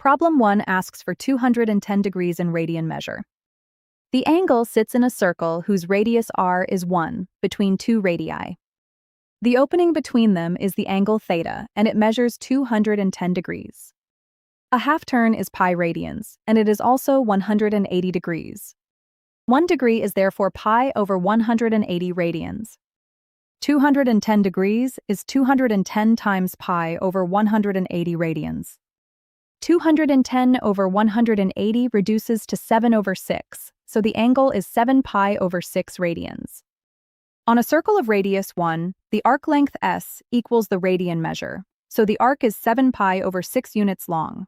Problem 1 asks for 210 degrees in radian measure. The angle sits in a circle whose radius r is 1, between two radii. The opening between them is the angle theta, and it measures 210 degrees. A half-turn is pi radians, and it is also 180 degrees. 1 degree is therefore pi over 180 radians. 210 degrees is 210 times pi over 180 radians. 210 over 180 reduces to 7 over 6, so the angle is 7 pi over 6 radians. On a circle of radius 1, the arc length s equals the radian measure, so the arc is 7 pi over 6 units long.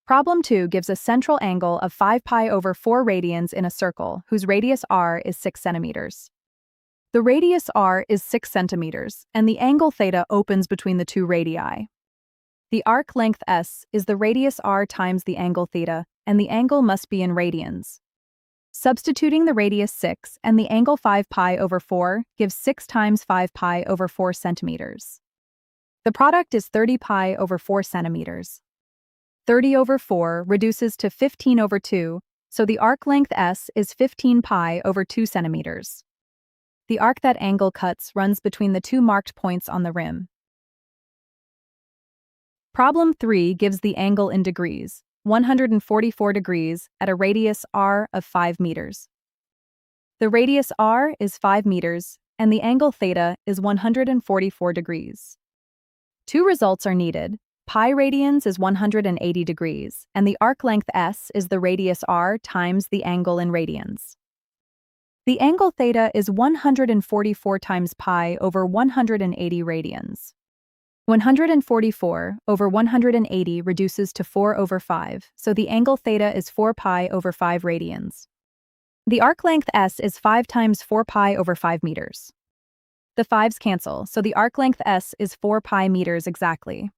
Problem 2 gives a central angle of 5 pi over 4 radians in a circle whose radius r is 6 centimeters. The radius r is 6 centimeters, and the angle theta opens between the two radii. The arc length s is the radius r times the angle theta, and the angle must be in radians. Substituting the radius 6 and the angle 5 pi over 4 gives 6 times 5 pi over 4 centimeters. The product is 30 pi over 4 centimeters. 30 over 4 reduces to 15 over 2, so the arc length s is 15 pi over 2 centimeters. The arc that angle cuts runs between the two marked points on the rim. Problem 3 gives the angle in degrees, 144 degrees at a radius r of 5 meters. The radius r is 5 meters, and the angle theta is 144 degrees. Two results are needed. Pi radians is 180 degrees, and the arc length s is the radius r times the angle in radians. The angle theta is 144 times pi over 180 radians. 144 over 180 reduces to 4 over 5, so the angle theta is 4 pi over 5 radians. The arc length s is 5 times 4 pi over 5 meters. The 5's cancel, so the arc length s is 4 pi meters exactly.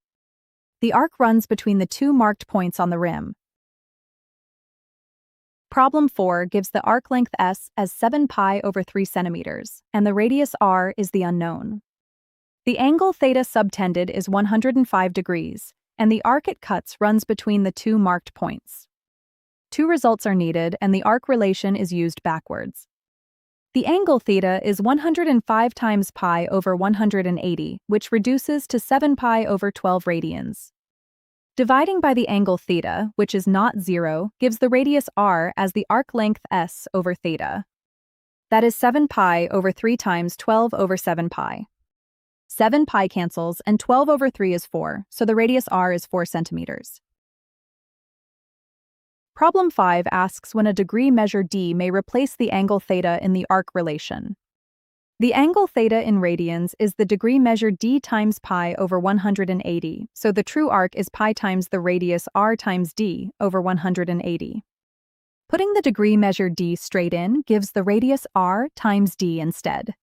The arc runs between the two marked points on the rim. Problem 4 gives the arc length s as 7 pi over 3 centimeters, and the radius r is the unknown. The angle theta subtended is 105 degrees, and the arc it cuts runs between the two marked points. Two results are needed, and the arc relation is used backwards. The angle theta is 105 times pi over 180, which reduces to 7 pi over 12 radians. Dividing by the angle theta, which is not 0, gives the radius r as the arc length s over theta. That is 7 pi over 3 times 12 over 7 pi. 7 pi cancels, and 12 over 3 is 4, so the radius r is 4 centimeters. Problem 5 asks when a degree measure d may replace the angle theta in the arc relation. The angle theta in radians is the degree measure d times pi over 180, so the true arc is pi times the radius r times d over 180. Putting the degree measure d straight in gives the radius r times d instead.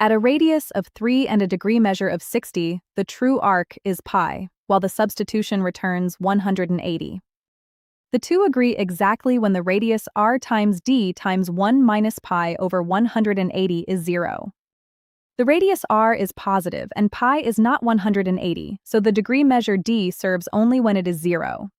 At a radius of 3 and a degree measure of 60, the true arc is pi, while the substitution returns 180. The two agree exactly when the radius r times d times 1 minus pi over 180 is 0. The radius r is positive and pi is not 180, so the degree measure d serves only when it is 0.